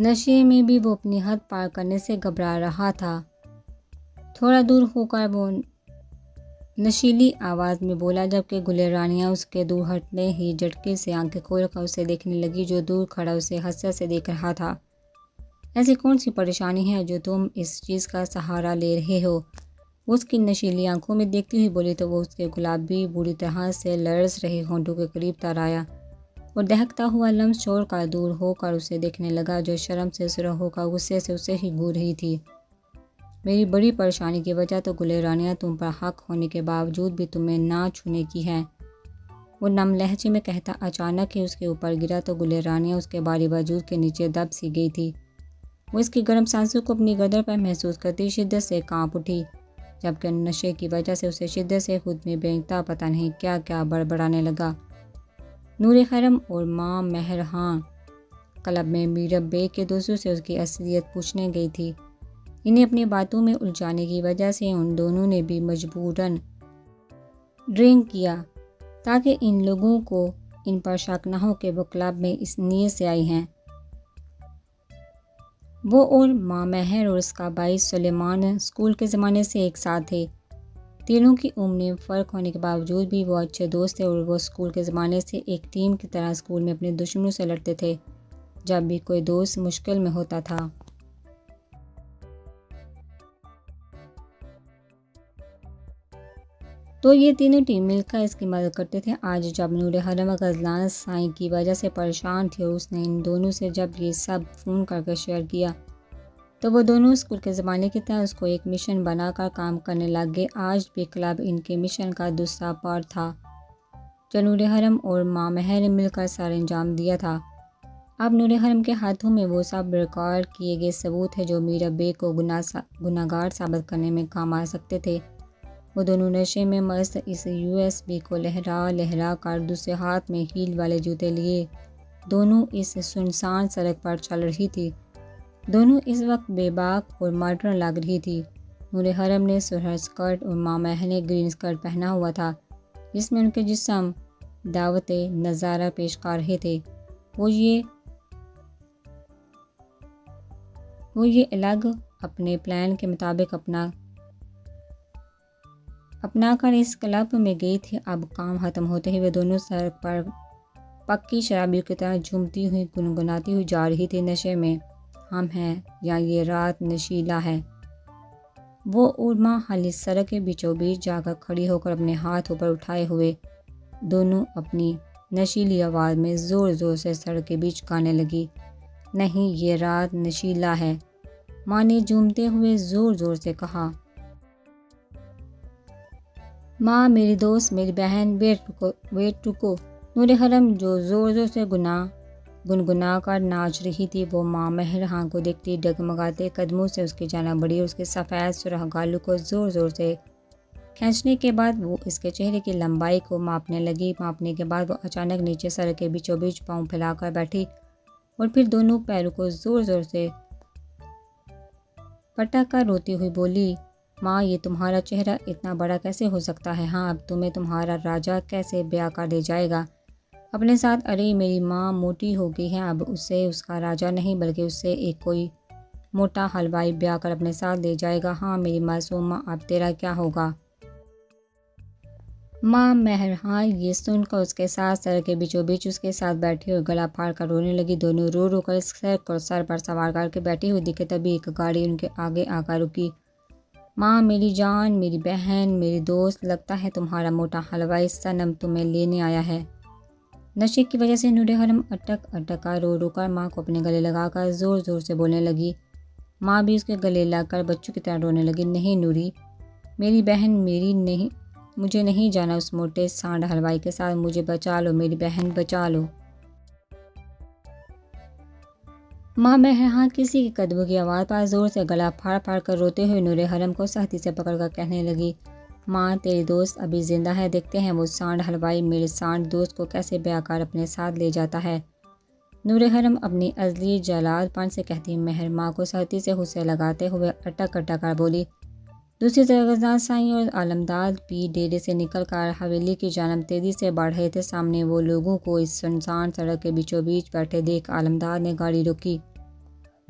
نشے میں بھی وہ اپنی حد پار کرنے سے گھبرا رہا تھا۔ تھوڑا دور ہو کر وہ نشیلی آواز میں بولا، جبکہ گل رانیہ اس کے دور ہٹنے ہی جھٹکے سے آنکھیں کھول کر اسے دیکھنے لگی، جو دور کھڑا اسے حسرت سے دیکھ رہا تھا۔ ایسی کون سی پریشانی ہے جو تم اس چیز کا سہارا لے رہے ہو؟ وہ اس کی نشیلی آنکھوں میں دیکھتی ہوئی بولی تو وہ اس کے گلابی بری طرح سے لرز رہے ہونٹوں کے قریب تر آیا اور دہکتا ہوا لمس چھوڑ کر دور ہو کر اسے دیکھنے لگا، جو شرم سے سرخ ہو کر غصے سے اسے ہی گھور رہی تھی۔ میری بڑی پریشانی کی وجہ تو گل رانیہ تم پر حق ہونے کے باوجود بھی تمہیں نہ چھونے کی ہے، وہ نم لہجے میں کہتا اچانک ہی اس کے اوپر گرا تو گل رانیہ اس کے بھاری وجود کے نیچے دب سی گئی تھی۔ وہ اس کی گرم سانسوں کو اپنی گردن پر محسوس کرتی شدت سے کانپ اٹھی، جبکہ نشے کی وجہ سے اسے شدت سے خود میں بے انتہا پتہ نہیں کیا کیا بڑبڑانے لگا۔ نور حرم اور ماں مہرہاں کلب میں میرب بے کے دوستوں سے اس کی اصلیت پوچھنے گئی تھی۔ انہیں اپنی باتوں میں الجھانے کی وجہ سے ان دونوں نے بھی مجبوراً ڈرنک کیا تاکہ ان لوگوں کو ان پر شک نہ ہو کہ وہ کلب میں اس نیت سے آئی ہیں۔ وہ اور ماں مہر اور اس کا بھائی سلیمان اسکول کے زمانے سے ایک ساتھ تھے۔ تینوں کی عمر میں فرق ہونے کے باوجود بھی وہ اچھے دوست تھے اور وہ اسکول کے زمانے سے ایک ٹیم کی طرح اسکول میں اپنے دشمنوں سے لڑتے تھے جب بھی کوئی دوست مشکل میں ہوتا تھا۔ تو یہ تینوں ٹیم مل کر اس کی مدد کرتے تھے۔ آج جب نور حرم غزلان سائیں کی وجہ سے پریشان تھی اور اس نے ان دونوں سے جب یہ سب فون کر کے شیئر کیا تو وہ دونوں اسکول کے زمانے کی طرح اس کو ایک مشن بنا کر کام کرنے لگ گئے۔ آج بھی کلب ان کے مشن کا دوسرا پارٹ تھا جو نور حرم اور ماں مہر نے مل کر سر انجام دیا تھا۔ اب نور حرم کے ہاتھوں میں وہ سب ریکارڈ کیے گئے ثبوت ہے جو میرب بے کو گناہگار ثابت کرنے میں کام آ سکتے تھے۔ وہ دونوں نشے میں مست اس USB کو لہرا کر دوسرے ہاتھ میں ہیل والے جوتے لیے دونوں اس سنسان سڑک پر چل رہی تھی۔ دونوں اس وقت بے باک اور ماڈرن لگ رہی تھی۔ نور حرم نے سرخ اسکرٹ اور ماں مہر نے گرین اسکرٹ پہنا ہوا تھا جس میں ان کے جسم دعوت نظارہ پیش کر رہے تھے۔ وہ یہ الگ اپنے پلان کے مطابق اپنا کر اس کلب میں گئی تھی۔ اب کام ختم ہوتے ہی وہ دونوں سڑک پر پکی شرابیوں کی طرح جھومتی ہوئی گنگناتی ہوئی جا رہی تھی۔ نشے میں ہم ہیں یا یہ رات نشیلا ہے، وہ اور ماں خالی سڑک کے بیچوں بیچ جا کر کھڑی ہو کر اپنے ہاتھ اوپر اٹھائے ہوئے دونوں اپنی نشیلی آواز میں زور زور سے سڑک کے بیچ گانے لگی۔ نہیں یہ رات نشیلا ہے، ماں نے جھومتے ہوئے زور زور سے کہا۔ ماں میری دوست میری بہن ویٹ رکو۔ نور حرم جو زور زور سے گنگنا کر ناچ رہی تھی وہ ماں مہرہاں کو دیکھتی ڈگمگاتے قدموں سے اس کی جانب بڑھی اور اس کے سفید سرخ گالوں کو زور زور سے کھینچنے کے بعد وہ اس کے چہرے کی لمبائی کو ماپنے لگی۔ ماپنے کے بعد وہ اچانک نیچے سڑک کے بیچوں بیچ پاؤں پھیلا کر بیٹھی اور پھر دونوں پیروں کو زور زور سے پٹک کر روتی ہوئی بولی، ماں یہ تمہارا چہرہ اتنا بڑا کیسے ہو سکتا ہے؟ ہاں اب تمہیں تمہارا راجا کیسے بیاہ کر لے جائے گا اپنے ساتھ؟ ارے میری ماں موٹی ہو گئی ہے، اب اسے اس کا راجا نہیں بلکہ اسے ایک کوئی موٹا حلوائی بیاہ کر اپنے ساتھ لے جائے گا۔ ہاں میری معصوم ماں، اب تیرا کیا ہوگا؟ ماں مہرہاں یہ سن کر اس کے ساتھ سڑک کے بیچوں بیچ اس کے ساتھ بیٹھی اور گلا پھاڑ کر رونے لگی۔ دونوں رو رو کر سڑک کو سر پر سوار کر کے بیٹھی ہوئی دکھے تبھی ایک گاڑی ان کے آگے آ کر رکی۔ ماں میری جان میری بہن میری دوست، لگتا ہے تمہارا موٹا حلوائی صنم تمہیں لینے آیا ہے۔ نشے کی وجہ سے نور حرم اٹک اٹک کر رو رو کر ماں کو اپنے گلے لگا کر زور زور سے بولنے لگی۔ ماں بھی اس کے گلے لگ کر بچوں کی طرح رونے لگی۔ نہیں نوری میری بہن مجھے نہیں جانا اس موٹے سانڈ حلوائی کے ساتھ، مجھے بچا لو میری بہن بچا لو۔ ماں مہرہاں کسی کے قدموں کی آواز پر زور سے گلا پھاڑ پھاڑ کر روتے ہوئے نور حرم کو سختی سے پکڑ کر کہنے لگی، ماں تیری دوست ابھی زندہ ہے، دیکھتے ہیں وہ سانڈ حلوائی میرے سانڈ دوست کو کیسے بیاہ کر اپنے ساتھ لے جاتا ہے۔ نور حرم اپنی ازلی جلال پن سے کہتی مہر ماں کو سختی سے غصے لگاتے ہوئے اٹک اٹک کر بولی۔ دوسری طرف غزلان سائیں اور علمداد بھی ڈیرے سے نکل کر حویلی کی جانب تیزی سے بڑھ رہے تھے۔ سامنے وہ لوگوں کو اس سنسان سڑک کے بیچوں بیچ بیٹھے دیکھ علمداد نے گاڑی روکی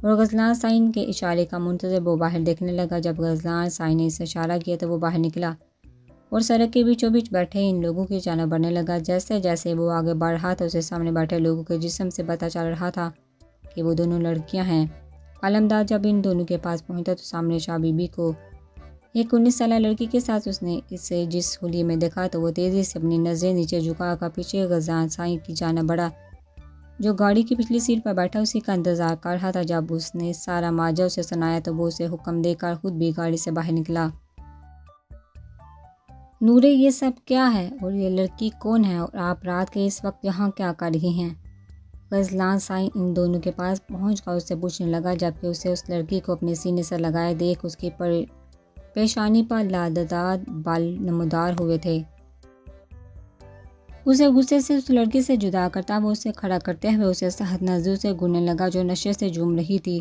اور غزلان سائن کے اشارے کا منتظر وہ باہر دیکھنے لگا۔ جب غزلان سائن نے اسے اشارہ کیا تو وہ باہر نکلا اور سڑک کے بیچوں بیچ بیٹھے ان لوگوں کی جانب بڑھنے لگا۔ جیسے جیسے وہ آگے بڑھ رہا تھا اسے سامنے بیٹھے لوگوں کے جسم سے پتہ چل رہا تھا کہ وہ دونوں لڑکیاں ہیں۔ علمداد جب ان دونوں کے پاس پہنچا تو سامنے شاہ بی بی کو ایک 19 سالہ لڑکی کے ساتھ اس نے اسے جس حلیے میں دیکھا تو وہ تیزی سے اپنی نظریں نیچے جھکا کر پیچھے غزلان سائن کی جانب بڑھا جو گاڑی کی پچھلی سیٹ پر بیٹھا اسی کا انتظار کر رہا تھا۔ جب اس نے سارا ماجرا اسے سنایا تو وہ اسے حکم دے کر خود بھی گاڑی سے باہر نکلا۔ نورے یہ سب کیا ہے اور یہ لڑکی کون ہے اور آپ رات کے اس وقت یہاں کیا کر رہی ہیں؟ غزلان سائن ان دونوں کے پاس پہنچ کر اس سے پوچھنے لگا جبکہ اسے اس لڑکی کو اپنے سینے سے لگائے دیکھ اس کی پیشانی پر لادداد بال نمودار ہوئے تھے۔ اسے غصے سے اس لڑکی سے جدا کرتا وہ اسے کھڑا کرتے ہوئے اسے سخت نظروں سے گھورنے لگا جو نشے سے جھوم رہی تھی۔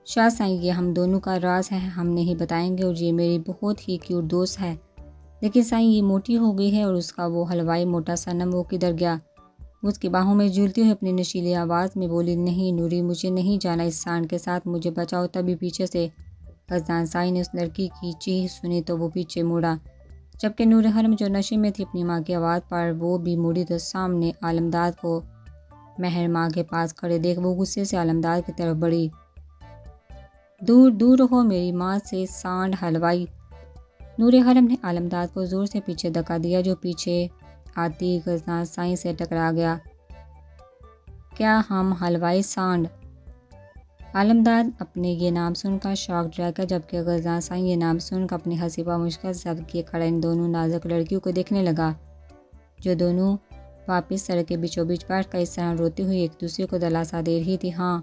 شاہ سائن یہ ہم دونوں کا راز ہے، ہم نہیں بتائیں گے اور یہ میری بہت ہی کیوٹ دوست ہے، لیکن سائن یہ موٹی ہو گئی ہے اور اس کا وہ حلوائی موٹا صنم وہ کدھر گیا؟ وہ اس کی باہوں میں جھولتی ہوئی اپنی نشیلی آواز میں بولی، نہیں نوری مجھے نہیں جانا اس سانڈ کے ساتھ، مجھے بچاؤ۔ تبھی پیچھے سے غزلان سائن نے اس لڑکی کی چیخ سنی تو وہ پیچھے مڑا جبکہ نور حرم جو نشے میں تھی اپنی ماں کی آواز پر وہ بھی مڑی تو سامنے علمداد کو مہر ماں کے پاس کھڑے دیکھ وہ غصے سے علمداد کی طرف بڑھی۔ دور دور رہو میری ماں سے سانڈ حلوائی۔ نور حرم نے علمداد کو زور سے پیچھے دھکا دیا جو پیچھے آتی غزلان سائن سے ٹکرا گیا۔ کیا ہم حلوائی سانڈ؟ علمداد اپنے یہ نام سن کر شاک رہ گیا جبکہ غزلان سائن یہ نام سن کر اپنی ہنسی پر مشکل ضبط کیے کھڑا ان دونوں نازک لڑکیوں کو دیکھنے لگا جو دونوں واپس سڑک کے بیچوں بیچ بیٹھ کر اس طرح روتی ہوئی ایک دوسرے کو دلاسا دے رہی تھی۔ ہاں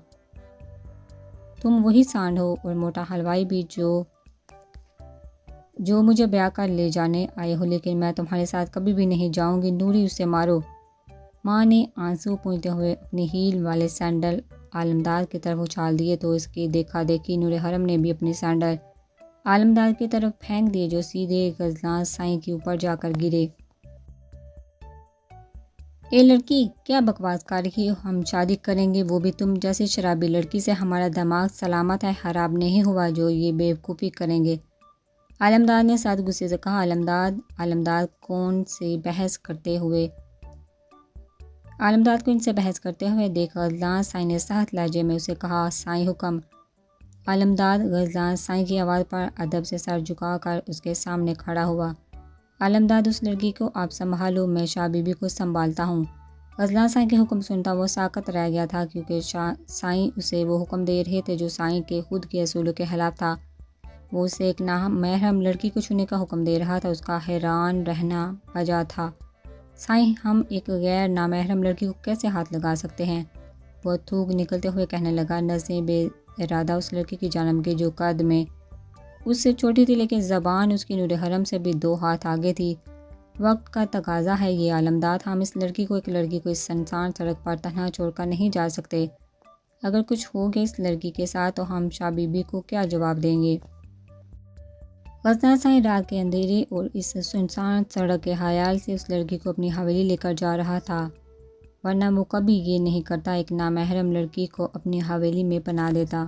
تم وہی سانڈ ہو اور موٹا حلوائی بھی جو مجھے بیاہ کر لے جانے آئے ہو، لیکن میں تمہارے ساتھ کبھی بھی نہیں جاؤں گی۔ نوری اسے مارو۔ ماں نے آنسو پونچھتے ہوئے اپنی ہیل والے سینڈل علمداد کی طرف اچھال دیے تو اس کی دیکھا دیکھی نور حرم نے بھی اپنی سینڈل علمداد کی طرف پھینک دیے جو سیدھے غزلان سائن کے اوپر جا کر گرے۔ اے لڑکی کیا بکواس کر رہی ہو؟ ہم شادی کریں گے وہ بھی تم جیسی شرابی لڑکی سے، ہمارا دماغ سلامت ہے، خراب نہیں ہوا جو یہ بیوقوفی کریں گے۔ علمداد نے ساتھ غصے سے کہا۔ علمداد کو ان سے بحث کرتے ہوئے دیکھ غزلان سائن نے سخت لہجے میں اسے کہا، سائن حکم۔ علمداد غزلان سائن کی آواز پر ادب سے سر جھکا کر اس کے سامنے کھڑا ہوا۔ علمداد اس لڑکی کو آپ سنبھالو، میں شاہ بی بی کو سنبھالتا ہوں۔ غزلان سائن کے حکم سنتا وہ ساکت رہ گیا تھا کیونکہ سائن اسے وہ حکم دے رہے تھے جو سائن کے خود کے اصولوں کے خلاف تھا۔ وہ اسے ایک نامحرم لڑکی کو چھونے کا حکم دے رہا تھا، اس کا حیران رہنا وجہ تھا۔ سائن ہم ایک غیر نامحرم لڑکی کو کیسے ہاتھ لگا سکتے ہیں؟ وہ تھوک نکلتے ہوئے کہنے لگا، نظریں بے ارادہ اس لڑکی کی جانب کی جو قد میں اس سے چھوٹی تھی لیکن زبان اس کی نور حرم سے بھی 2 ہاتھ آگے تھی۔ وقت کا تقاضا ہے یہ علمداد، ہم اس لڑکی کو ایک لڑکی کو اس سنسان سڑک پر تنہا چھوڑ کر نہیں جا سکتے۔ اگر کچھ ہو گیا اس لڑکی کے ساتھ تو ہم شاہ بی بی کو کیا جواب دیں گے؟ غزلان سائن رات کے اندھیرے اور اس سنسان سڑک کے حیال سے اس لڑکی کو اپنی حویلی لے کر جا رہا تھا، ورنہ وہ کبھی یہ نہیں کرتا، ایک نامحرم لڑکی کو اپنی حویلی میں پناہ دیتا۔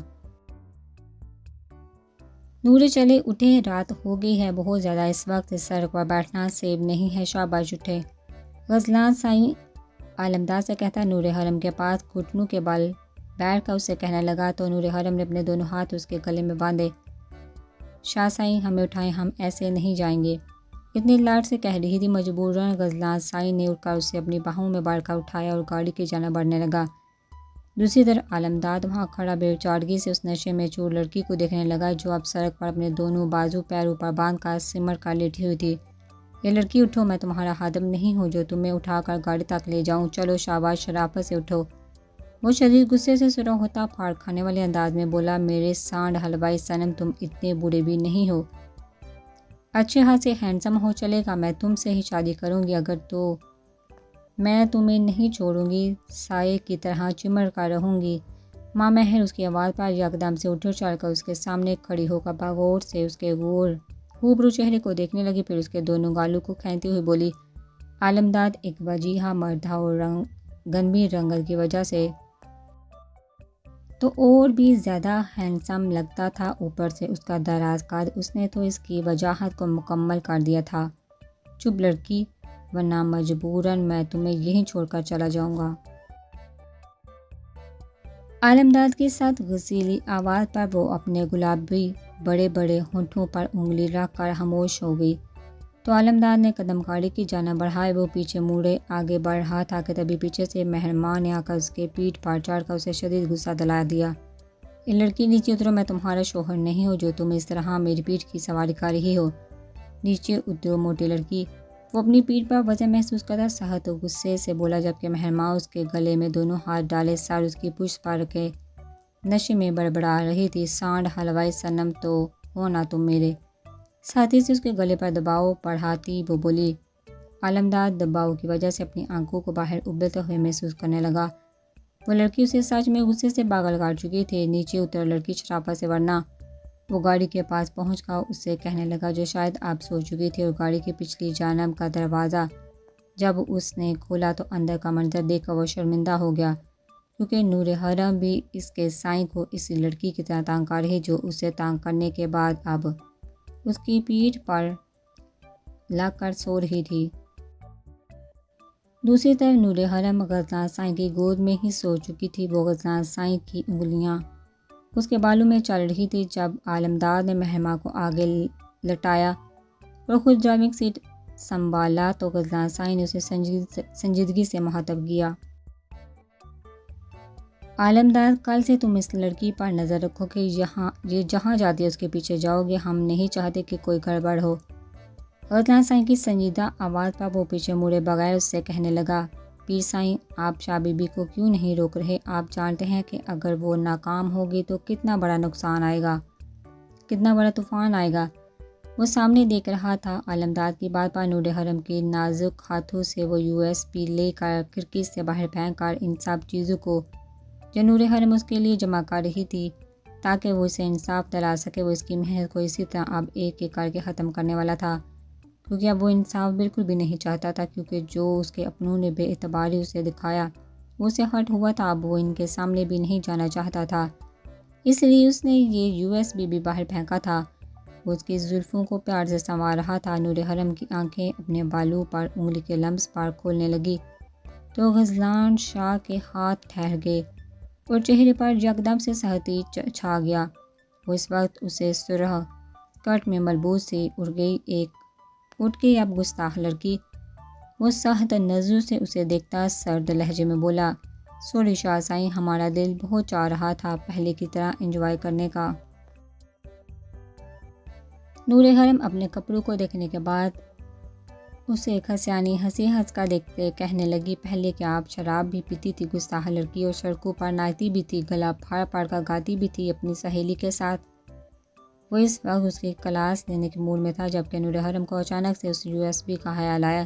نورے چلے اٹھے، رات ہو گئی ہے بہت زیادہ، اس وقت اس سڑک پر بیٹھنا سیب نہیں ہے، شاباش اٹھے۔ غزلان سائن علمداد سے کہتا نور حرم کے پاس گھٹنوں کے بل بیٹھ کر اسے کہنے لگا تو نور حرم نے اپنے دونوں ہاتھ اس کے گلے میں باندھے۔ شاہ سائن ہمیں اٹھائیں، ہم ایسے نہیں جائیں گے، اتنی لاڈ سے کہہ رہی تھی۔ مجبوراً غزلان سائن نے اٹھ کر اسے اپنی باہوں میں بڑھ کر اٹھایا اور گاڑی کی جانب بڑھنے لگا۔ دوسری طرف علمداد وہاں کھڑا بے چارگی سے اس نشے میں چور لڑکی کو دیکھنے لگا جو اب سڑک پر اپنے دونوں بازو پیروں پر باندھ کر سمر کر لیٹی ہوئی تھی۔ یہ لڑکی اٹھو، میں تمہارا خادم نہیں ہوں جو تمہیں اٹھا کر گاڑی تک لے جاؤں، چلو شاباش شرافت سے اٹھو۔ وہ شدید غصے سے سر ہوتا پھاڑ کھانے والے انداز میں بولا، میرے سانڈ حلوائی صنم تم اتنے برے بھی نہیں ہو، اچھے ہاتھ سے ہینڈسم ہو، چلے گا میں تم سے ہی شادی کروں گی، اگر تو میں تمہیں نہیں چھوڑوں گی، سائے کی طرح چمڑ کر رہوں گی۔ ماں مہر اس کی آواز پر یکدم سے اٹھ چل کر اس کے سامنے کھڑی ہو کر بغور سے اس کے خوبرو چہرے کو دیکھنے لگی، پھر اس کے دونوں گالوں کو کھینچتی ہوئی بولی، علمداد ایک وجیہہ مرد تھا اور گنبھیر رنگت کی وجہ سے تو اور بھی زیادہ ہینڈسم لگتا تھا، اوپر سے اس کا دراز قد، اس نے تو اس کی وجاہت کو مکمل کر دیا تھا۔ چپ لڑکی، ورنہ مجبوراً میں تمہیں یہیں چھوڑ کر چلا جاؤں گا۔ عالمداد کی سخت غصیلی آواز پر وہ اپنے گلابی بڑے بڑے ہونٹوں پر انگلی رکھ کر خاموش ہو گئی۔ تو عالمداد نے قدم گاڑی کی جانب بڑھائے، وہ پیچھے مڑے آگے بڑھ رہا تھا کہ تبھی پیچھے سے مہرماں نے آ کر اس کے پیٹھ پر چڑھ کر اسے شدید غصہ دلا دیا۔ اے لڑکی، نیچے اترو، میں تمہارا شوہر نہیں ہوں جو تم اس طرح میری پیٹھ کی سواری کر رہی ہو۔ نیچے اترو موٹی لڑکی۔ وہ اپنی پیٹھ پر وزن محسوس کرتا سخت غصے سے بولا، جبکہ مہرماں اس کے گلے میں دونوں ہاتھ ڈالے سر اس کی پشت پر رکھے نشے میں بڑبڑا رہی تھی، سانڈ حلوائی صنم تو ہو نا تم میرے۔ ساتھی سے اس کے گلے پر دباؤ پڑھاتی وہ بولی۔ عالمداد دباؤ کی وجہ سے اپنی آنکھوں کو باہر ابلتے ہوئے محسوس کرنے لگا۔ وہ لڑکی اسے سچ میں غصے سے پاگل کر چکی تھی۔ نیچے اتر لڑکی شرافت سے، ورنہ۔ وہ گاڑی کے پاس پہنچ کر اس سے کہنے لگا جو شاید اب سو چکی تھی، اور گاڑی کی پچھلی جانب کا دروازہ جب اس نے کھولا تو اندر کا منظر دیکھ کر وہ شرمندہ ہو گیا، کیونکہ نور حرم بھی اس کے سائیں کو اس لڑکی کی طرح تانگ کر رہی، جو اسے تانگ کرنے کے بعد اب اس کی پیٹھ پر لگ کر سو رہی تھی۔ دوسری طرف نور حرم غزنہ سائیں کی گود میں ہی سو چکی تھی۔ وہ غزنہ سائیں کی انگلیاں اس کے بالوں میں چل رہی تھی۔ جب عالمداد نے مہرماں کو آگے لٹایا اور خود ڈرائیونگ سیٹ سنبھالا تو غزنہ سائیں نے اسے سنجیدگی سے مخاطب کیا۔ عالمداد، کل سے تم اس لڑکی پر نظر رکھو کہ یہ جہاں جاتی ہے اس کے پیچھے جاؤ گے، ہم نہیں چاہتے کہ کوئی گڑبڑ ہو۔ غزنہ سائیں کی سنجیدہ آواز پر وہ پیچھے مڑے بغیر اس سے کہنے لگا، پیر سائیں، آپ شاہ بی بی کو کیوں نہیں روک رہے؟ آپ جانتے ہیں کہ اگر وہ ناکام ہوگی تو کتنا بڑا نقصان آئے گا، کتنا بڑا طوفان آئے گا۔ وہ سامنے دیکھ رہا تھا۔ عالمداد کی بات پر نور حرم کی نازک ہاتھوں سے وہ USB لے کر کھڑکی سے باہر پھینک کر ان سب چیزوں کو جو نور حرم اس کے لیے جمع کر رہی تھی تاکہ وہ اسے انصاف دلا سکے، وہ اس کی محنت کو اسی طرح اب ایک ایک کر کے ختم کرنے والا تھا، کیونکہ اب وہ انصاف بالکل بھی نہیں چاہتا تھا، کیونکہ جو اس کے اپنوں نے بے اعتباری اسے دکھایا وہ اسے ہرٹ ہوا تھا، اب وہ ان کے سامنے بھی نہیں جانا چاہتا تھا، اس لیے اس نے یہ USB بھی باہر پھینکا تھا۔ وہ اس کی زلفوں کو پیار سے سنوار رہا تھا۔ نور حرم کی آنکھیں اپنے بالوں پر انگلی کے لمس پر کھولنے لگی تو غزلان شاہ کے ہاتھ ٹھہر گئے اور چہرے پر یکدم سے سختی چھا گیا۔ وہ اس وقت اسے سرخ اسکرٹ میں ملبوس سی اٹھ گئی اب گستاخ لڑکی۔ وہ سخت نظروں سے اسے دیکھتا سرد لہجے میں بولا، سوری شاہ سائیں، ہمارا دل بہت چاہ رہا تھا پہلے کی طرح انجوائے کرنے کا۔ نور حرم اپنے کپڑوں کو دیکھنے کے بعد اسے کھسیانی ہنسی ہنس کر دیکھتے کہنے لگی، پہلے کیا آپ شراب بھی پیتی تھی گستاخ لڑکی، اور سڑکوں پر ناچتی بھی تھی، گلا پھاڑ پھاڑ کر گاتی بھی تھی اپنی سہیلی کے ساتھ۔ وہ اس وقت اس کی کلاس لینے کے موڈ میں تھا، جبکہ نور حرم کو اچانک سے اس USB کا خیال آیا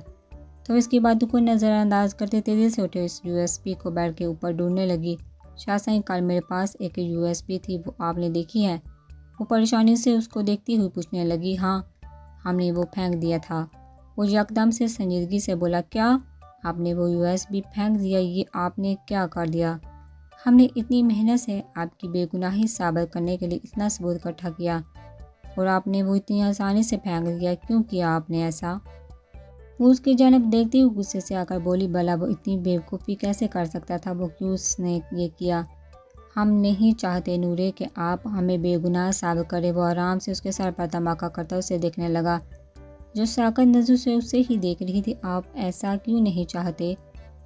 تو اس کی باتوں کو نظر انداز کرتے تیزی سے اٹھے اس USB کو بیڈ کے اوپر ڈھونڈنے لگی۔ شاہ سائیں، کل میرے پاس ایک USB تھی، وہ آپ نے دیکھی ہے؟ وہ پریشانی سے اس کو دیکھتی ہوئی پوچھنے لگی۔ ہاں، ہم نے وہ پھینک دیا تھا۔ وہ یکدم سے سنجیدگی سے بولا، کیا آپ نے وہ USB پھینک دیا؟ یہ آپ نے کیا کر دیا؟ ہم نے اتنی محنت سے آپ کی بے گناہی ثابت کرنے کے لیے اتنا ثبوت اکٹھا کیا اور آپ نے وہ اتنی آسانی سے پھینک دیا، کیوں کیا آپ نے ایسا؟ وہ اس کی جانب دیکھتی ہوئی غصے سے آ کر بولی، بھلا وہ اتنی بیوقوفی کیسے کر سکتا تھا؟ وہ کیوں اس نے یہ کیا؟ ہم نہیں چاہتے نورے کہ آپ ہمیں بے گناہ ثابت کرے۔ وہ آرام سے اس کے سر پر دھماکہ کرتا اسے دیکھنے لگا، جو ساکت نظروں سے اسے ہی دیکھ رہی تھی۔ آپ ایسا کیوں نہیں چاہتے؟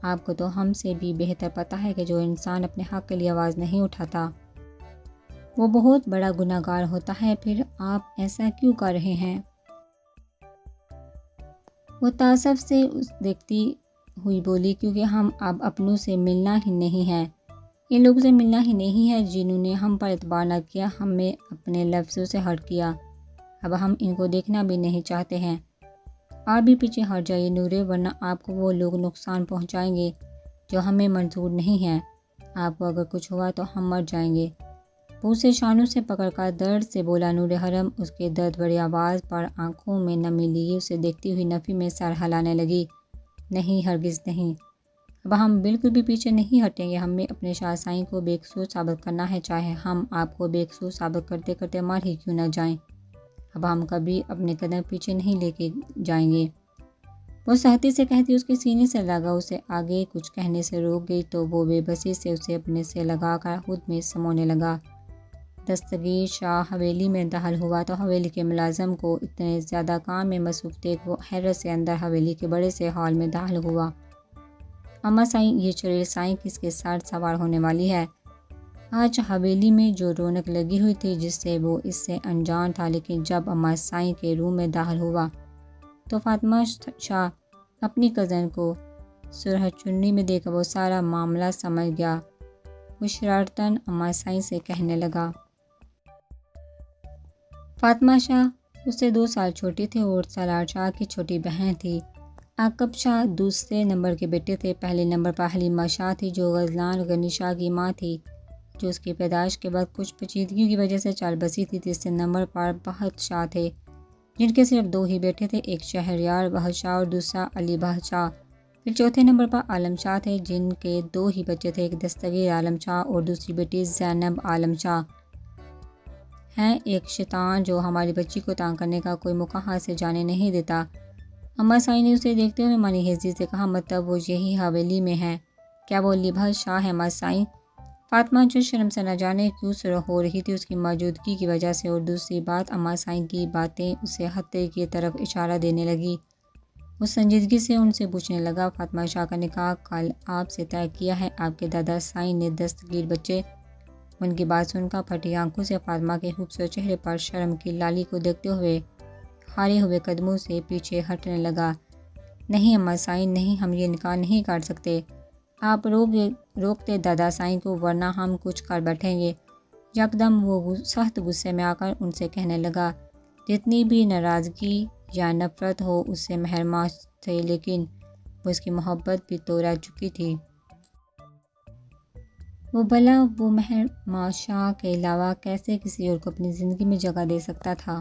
آپ کو تو ہم سے بھی بہتر پتہ ہے کہ جو انسان اپنے حق کے لیے آواز نہیں اٹھاتا وہ بہت بڑا گناہ گار ہوتا ہے، پھر آپ ایسا کیوں کر رہے ہیں؟ وہ تعصب سے دیکھتی ہوئی بولی، کیونکہ ہم اب اپنوں سے ملنا ہی نہیں ہے، ان لوگوں سے ملنا ہی نہیں ہے جنہوں نے ہم پر اعتبار نہ کیا، ہمیں اپنے لفظوں سے ہرٹ کیا، اب ہم ان کو دیکھنا بھی نہیں چاہتے ہیں۔ آپ بھی پیچھے ہٹ جائیے نورے، ورنہ آپ کو وہ لوگ نقصان پہنچائیں گے جو ہمیں منظور نہیں ہے۔ آپ کو اگر کچھ ہوا تو ہم مر جائیں گے۔ وہ اسے شانوں سے پکڑ کر درد سے بولا۔ نور حرم اس کے درد بھری آواز پر آنکھوں میں نمی لیے اسے دیکھتی ہوئی نفی میں سر ہلانے لگی، نہیں، ہرگز نہیں، اب ہم بالکل بھی پیچھے نہیں ہٹیں گے، ہمیں اپنے شاہ سائیں کو بے قصور ثابت کرنا ہے، چاہے ہم آپ کو بے قصور ثابت کرتے کرتے مر ہی کیوں نہ جائیں۔ اب ہم کبھی اپنے قدم پیچھے نہیں لے کے جائیں گے۔ وہ سختی سے کہتی اس کے سینے سے لگا، اسے آگے کچھ کہنے سے روک گئی تو وہ بے بسی سے اسے اپنے سے لگا کر خود میں سمونے لگا۔ دستگیر شاہ حویلی میں داخل ہوا تو حویلی کے ملازم کو اتنے زیادہ کام میں مصروف دیکھ وہ حیرت سے اندر حویلی کے بڑے سے ہال میں داخل ہوا۔ اما سائیں، یہ چڑیل سائیں کس کے ساتھ سوار ہونے والی ہے؟ آج حویلی میں جو رونق لگی ہوئی تھی جس سے وہ اس سے انجان تھا، لیکن جب اما سائیں کے روم میں داخل ہوا تو فاطمہ شاہ اپنی کزن کو سرخ چننی میں دیکھ وہ سارا معاملہ سمجھ گیا۔ وہ شرارتاً اما سائیں سے کہنے لگا، فاطمہ شاہ اس سے 2 سال چھوٹی تھی اور سالار شاہ کی چھوٹی بہن تھی۔ عاقب شاہ دوسرے نمبر کے بیٹے تھے۔ پہلے نمبر پر حلیمہ شاہ تھی جو غزلان غنی شاہ کی ماں تھی، جو اس کی پیدائش کے بعد کچھ پیچیدگیوں کی وجہ سے چال بسی تھی۔ تیسرے نمبر پر بہت شاہ تھے جن کے صرف 2 ہی بیٹے تھے، ایک شہریار بہت شاہ اور دوسرا علی بہت شاہ۔ پھر چوتھے نمبر پر عالم شاہ تھے جن کے 2 ہی بچے تھے، ایک دستگیر عالم شاہ اور دوسری بیٹی زینب عالم شاہ۔ ہیں ایک شیطان جو ہماری بچی کو تانگ کرنے کا کوئی موقع ہاتھ سے جانے نہیں دیتا۔ اما سائیں نے اسے دیکھتے ہوئے مانی ہیزی سے کہا، مطلب وہ یہی حویلی میں ہے؟ کیا وہ علی بہت شاہ ہے اما سائیں؟ فاطمہ جو شرم سے نہ جانے کیوں سرخ ہو رہی تھی اس کی موجودگی کی وجہ سے، اور دوسری بات اما سائیں کی باتیں اسے خطے کی طرف اشارہ دینے لگی۔ وہ سنجیدگی سے ان سے پوچھنے لگا، فاطمہ شاہ کا نکاح کل آپ سے طے کیا ہے؟ آپ کے دادا سائیں نے دستگیر بچے؟ ان کی بات سن کر پھٹی آنکھوں سے فاطمہ کے خوبصورت چہرے پر شرم کی لالی کو دیکھتے ہوئے ہارے ہوئے قدموں سے پیچھے ہٹنے لگا۔ نہیں اما سائیں، نہیں، ہم یہ نکاح نہیں کر سکتے۔ آپ روکتے دادا سائیں کو، ورنہ ہم کچھ کر بیٹھیں گے۔ یکدم وہ سخت غصے میں آ کر ان سے کہنے لگا، جتنی بھی ناراضگی یا نفرت ہو اس سے مہرماں تھے، لیکن وہ اس کی محبت بھی تو رہ چکی تھی۔ وہ بھلا وہ مہر معاشا کے علاوہ کیسے کسی اور کو اپنی زندگی میں جگہ دے سکتا تھا؟